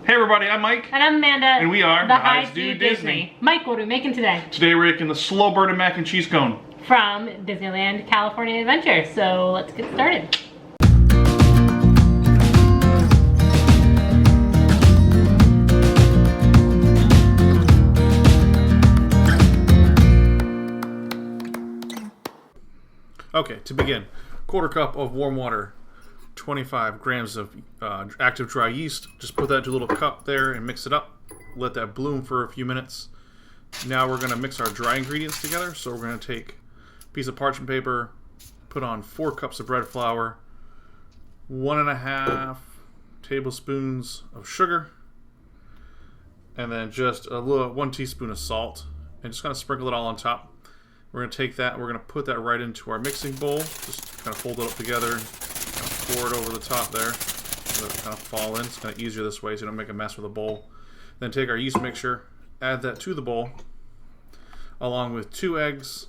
Hey everybody, I'm Mike. And I'm Amanda. And we are the Highs Do Disney. Mike, what are we making today? Today we're making the slow burning mac and cheese cone. From Disneyland California Adventure. So let's get started. Okay, to begin, 1/4 cup of warm water, 25 grams of active dry yeast. Just put that into a little cup there and mix it up. Let that bloom for a few minutes. Now we're going to mix our dry ingredients together. So we're going to take a piece of parchment paper, put on 4 cups of bread flour, 1.5 tablespoons of sugar, and then just 1 teaspoon of salt, and just kind of sprinkle it all on top. We're going to take that, we're going to put that right into our mixing bowl. Just kind of fold it up together, kind of pour it over the top there. Let it kind of fall in. It's kind of easier this way so you don't make a mess with the bowl. Then take our yeast mixture, add that to the bowl, along with 2 eggs,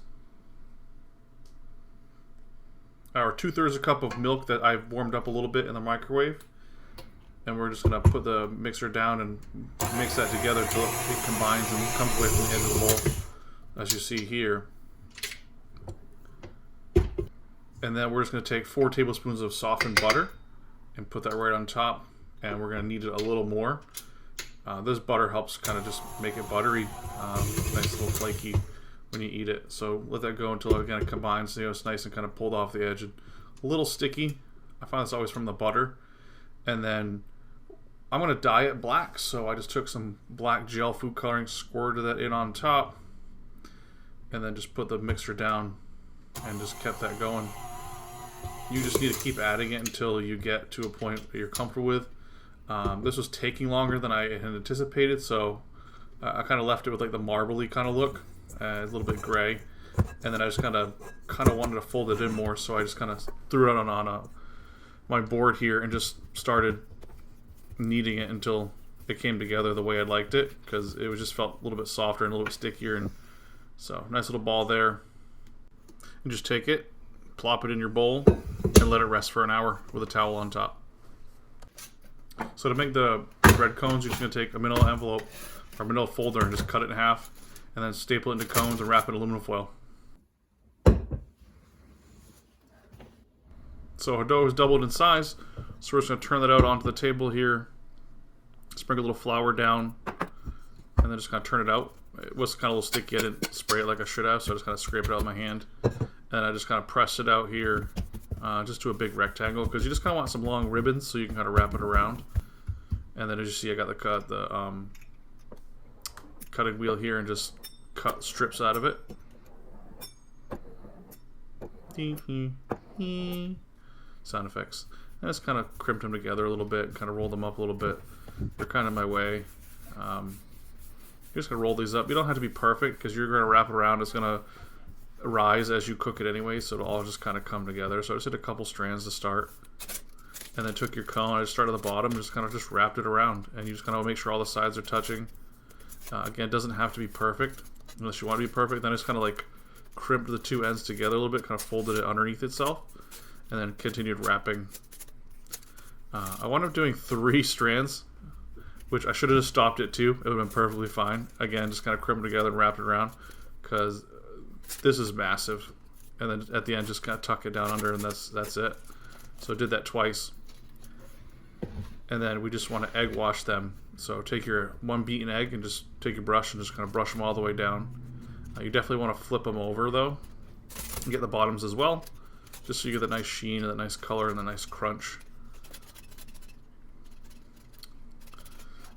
or 2/3 a cup of milk that I've warmed up a little bit in the microwave. And we're just going to put the mixer down and mix that together until it combines and comes away from the edge of the bowl, as you see here. And then we're just going to take 4 tablespoons of softened butter and put that right on top. And we're going to knead it a little more. This butter helps kind of just make it buttery, nice little flaky when you eat it. So let that go until it kind of combines. You know, it's nice and kind of pulled off the edge. And a little sticky. I find it's always from the butter. And then I'm going to dye it black. So I just took some black gel food coloring, squirted that in on top, and then just put the mixture down and just kept that going. You just need to keep adding it until you get to a point that you're comfortable with. This was taking longer than I had anticipated, so I kind of left it with like the marbly kind of look, a little bit gray, and then I just kind of wanted to fold it in more, so I just kind of threw it on my board here and just started kneading it until it came together the way I liked it, because it just felt a little bit softer and a little bit stickier. And so nice little ball there. And just take it, plop it in your bowl, and let it rest for an hour with a towel on top. So to make the bread cones, you're just going to take a manila envelope or manila folder and just cut it in half, and then staple it into cones and wrap it in aluminum foil. So our dough is doubled in size, so we're just going to turn that out onto the table here, sprinkle a little flour down, and then just kind of turn it out. It was kind of a little sticky. I didn't spray it like I should have, so I just kind of scrape it out with my hand. And I just kind of press it out here, just to a big rectangle, because you just kind of want some long ribbons so you can kind of wrap it around. And then as you see, I got the cutting wheel here and just cut strips out of it. Sound effects. And just kind of crimped them together a little bit, kind of rolled them up a little bit. They're kind of my way. You're just going to roll these up. You don't have to be perfect, because you're going to wrap it around. It's going to rise as you cook it anyway, so it'll all just kind of come together. So I just did a couple strands to start, and then took your cone. I just started at the bottom and just kind of wrapped it around, and you just kind of make sure all the sides are touching. Again, it doesn't have to be perfect. Unless you want to be perfect, then I just kind of like crimped the 2 ends together a little bit, kind of folded it underneath itself, and then continued wrapping. I wound up doing 3 strands, which I should have just stopped at 2. It would have been perfectly fine. Again, just kind of crimped it together and wrapped it around, because this is massive. And then at the end, just kind of tuck it down under, and that's it. So I did that twice. And then we just want to egg wash them. So take your 1 beaten egg and just take your brush and just kind of brush them all the way down. You definitely want to flip them over though, and get the bottoms as well, just so you get the nice sheen and the nice color and the nice crunch.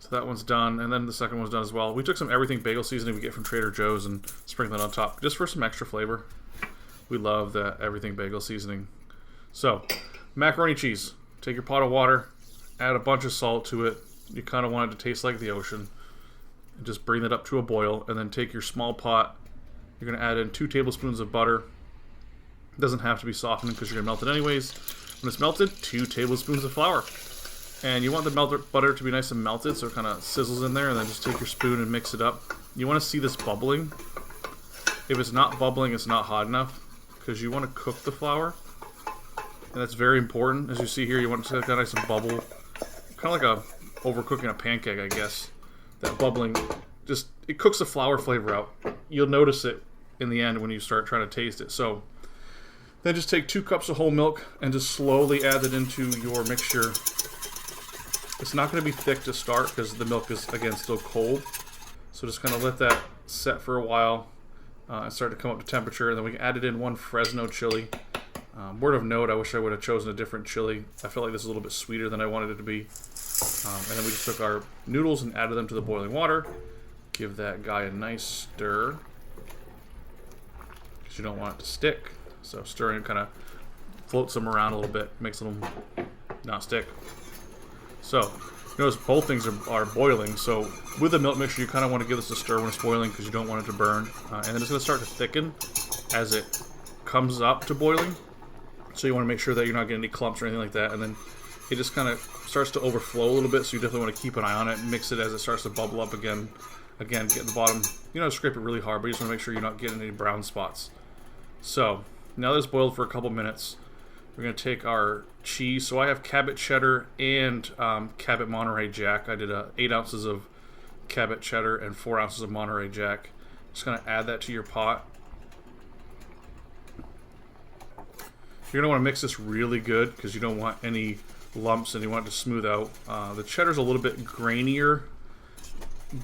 So that one's done, and then the second one's done as well. We took some everything bagel seasoning we get from Trader Joe's and sprinkled it on top, just for some extra flavor. We love that everything bagel seasoning. So, macaroni cheese. Take your pot of water, add a bunch of salt to it. You kind of want it to taste like the ocean. And just bring it up to a boil, and then take your small pot. You're going to add in 2 tablespoons of butter. It doesn't have to be softened because you're going to melt it anyways. When it's melted, 2 tablespoons of flour. And you want the butter to be nice and melted, so it kind of sizzles in there, and then just take your spoon and mix it up. You want to see this bubbling. If it's not bubbling, it's not hot enough, because you want to cook the flour. And that's very important. As you see here, you want it to get nice and bubble. Kind of like overcooking a pancake, I guess. That bubbling, it cooks the flour flavor out. You'll notice it in the end when you start trying to taste it. So then just take 2 cups of whole milk and just slowly add it into your mixture. It's not going to be thick to start because the milk is, again, still cold. So just kind of let that set for a while and start to come up to temperature. And then we added in 1 Fresno chili. Word of note, I wish I would have chosen a different chili. I felt like this is a little bit sweeter than I wanted it to be. And then we just took our noodles and added them to the boiling water. Give that guy a nice stir, because you don't want it to stick. So stirring kind of floats them around a little bit, makes them not stick. So notice both things are boiling. So with the milk mixture, you kind of want to give this a stir when it's boiling because you don't want it to burn. And then it's going to start to thicken as it comes up to boiling. So you want to make sure that you're not getting any clumps or anything like that. And then it just kind of starts to overflow a little bit, so you definitely want to keep an eye on it. Mix it as it starts to bubble up again. Again, get the bottom, you know, scrape it really hard, but you just want to make sure you're not getting any brown spots. So now that it's boiled for a couple minutes, we're going to take our cheese. So I have Cabot cheddar and Cabot Monterey Jack. I did 8 ounces of Cabot cheddar and 4 ounces of Monterey Jack. Just going to add that to your pot. You're going to want to mix this really good because you don't want any lumps and you want it to smooth out. The cheddar's a little bit grainier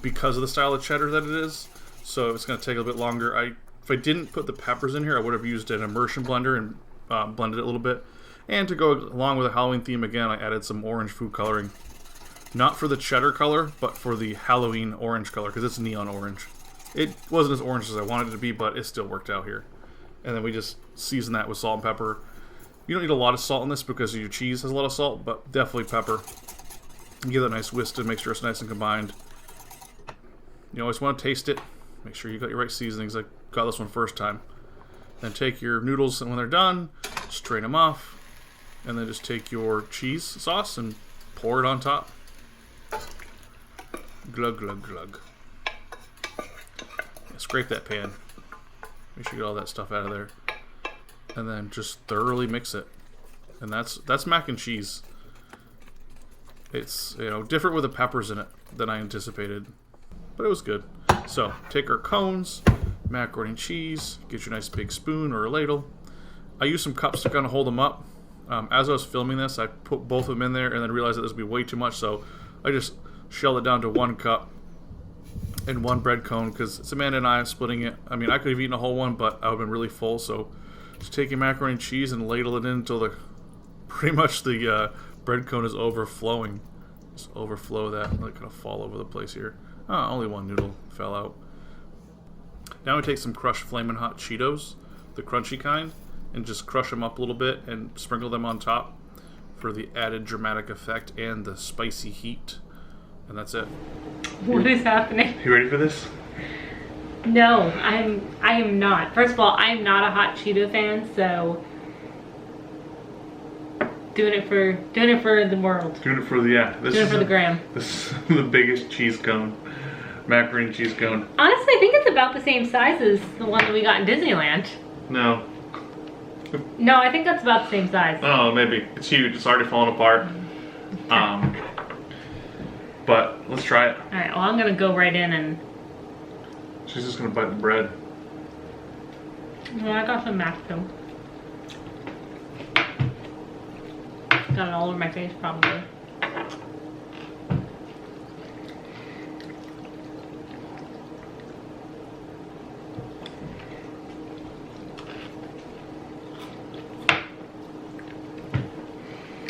because of the style of cheddar that it is, so it's going to take a little bit longer. If I didn't put the peppers in here, I would have used an immersion blender and blended it a little bit. And to go along with the Halloween theme, again, I added some orange food coloring. Not for the cheddar color, but for the Halloween orange color, because it's neon orange. It wasn't as orange as I wanted it to be, but it still worked out here. And then we just season that with salt and pepper. You don't need a lot of salt in this because your cheese has a lot of salt, but definitely pepper. Give that a nice whisk to make sure it's nice and combined. You always want to taste it. Make sure you got your right seasonings. I got this one first time. Then take your noodles, and when they're done, strain them off. And then just take your cheese sauce and pour it on top. Glug, glug, glug. Yeah, scrape that pan. Make sure you get all that stuff out of there. And then just thoroughly mix it. And that's mac and cheese. It's, you know, different with the peppers in it than I anticipated, but it was good. So take our cones, macaroni and cheese, get your nice big spoon or a ladle. I used some cups to kind of hold them up. As I was filming this, I put both of them in there and then realized that this would be way too much, so I just shelled it down to 1 cup and 1 bread cone, because it's Amanda and I splitting it. I mean, I could have eaten a whole one, but I would have been really full, so just take your macaroni and cheese and ladle it in until pretty much the bread cone is overflowing. Just overflow that and let it kind of fall over the place here. Oh, only 1 noodle fell out. Now we take some crushed Flamin' Hot Cheetos, the crunchy kind, and just crush them up a little bit and sprinkle them on top for the added dramatic effect and the spicy heat. And that's it. What is happening? You ready for this? No, I am not. First of all, I'm not a hot Cheeto fan, so doing it for the world. Doing it for the Doing it for the gram. This is the biggest cheese cone, macaroni and cheese cone. Honestly, I think it's about the same size as the one that we got in Disneyland. No. No, I think that's about the same size. Oh, maybe it's huge. It's already falling apart. But let's try it. All right. Well, I'm gonna go right in and. She's just gonna bite the bread. Well, I got some mac too. Got it all over my face, probably.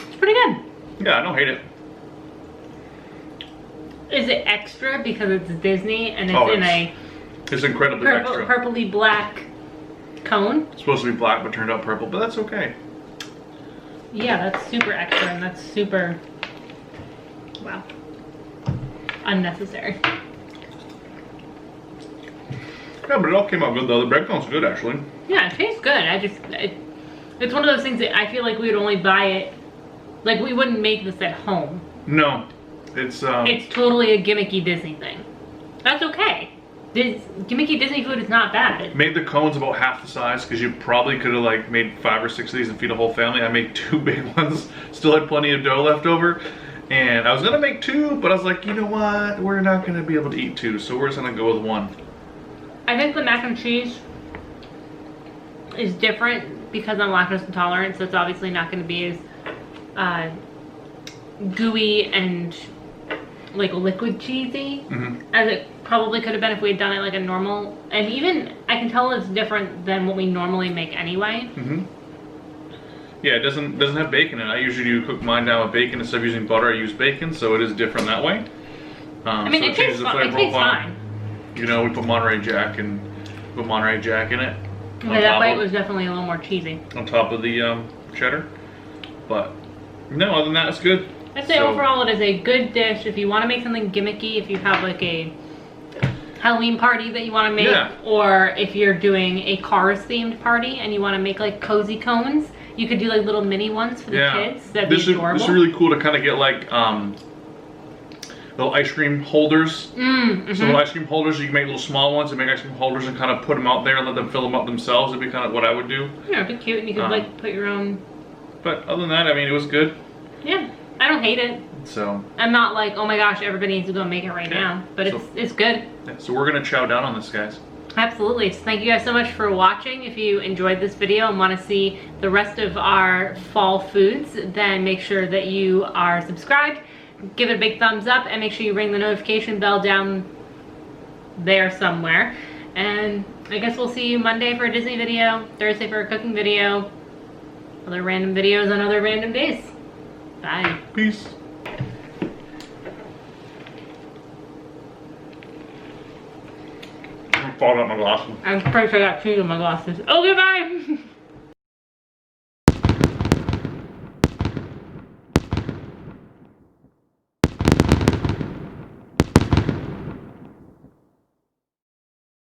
It's pretty good. Yeah, I don't hate it. Is it extra because it's Disney and it's it's incredibly extra. Purpley black cone? It's supposed to be black but turned out purple, but that's okay. Yeah, that's super extra and that's super, wow, unnecessary. Yeah, but it all came out good though. The bread cone's good actually. Yeah, it tastes good. It's one of those things that I feel like we would only buy it, like we wouldn't make this at home. No, it's totally a gimmicky Disney thing. That's okay. Gimmicky Disney food is not bad. Made the cones about half the size because you probably could have like made 5 or 6 of these and feed a whole family. I made 2 big ones. Still had plenty of dough left over, And I was gonna make 2, but I was like, you know what? We're not gonna be able to eat 2, so we're just gonna go with 1. I think the mac and cheese is different because I'm lactose intolerant, so it's obviously not going to be as gooey and like liquid cheesy as it probably could have been if we had done it like a normal. And even I can tell it's different than what we normally make anyway. Yeah, it doesn't have bacon in it. I usually do cook mine down with bacon instead of using butter. I use bacon, so it is different that way. I mean, so it tastes fine. You know, we put Monterey Jack in it. Okay, that bite was definitely a little more cheesy. On top of the cheddar. But, no, other than that, it's good. I'd say overall it is a good dish. If you want to make something gimmicky, if you have like a Halloween party that you want to make, or if you're doing a Cars themed party and you want to make like cozy cones, you could do like little mini ones for the kids. That'd be adorable. This is really cool to kind of get like little ice cream holders. So little ice cream holders, you can make little small ones and make ice cream holders and kind of put them out there and let them fill them up themselves. It'd be kind of what I would do. Yeah, it'd be cute, and you could like put your own. But other than that, I mean, it was good. Yeah, I don't hate it. So I'm not like, oh my gosh, everybody needs to go make it right now. But it's good. Yeah, so we're gonna chow down on this, guys. Absolutely. So thank you guys so much for watching. If you enjoyed this video and want to see the rest of our fall foods, then make sure that you are subscribed. Give it a big thumbs up and make sure you ring the notification bell down there somewhere. And I guess we'll see you Monday for a Disney video, Thursday for a cooking video, other random videos on other random days. Bye. Peace. I'm falling out my glasses. I'm pretty sure I got cheese in my glasses. Okay, bye.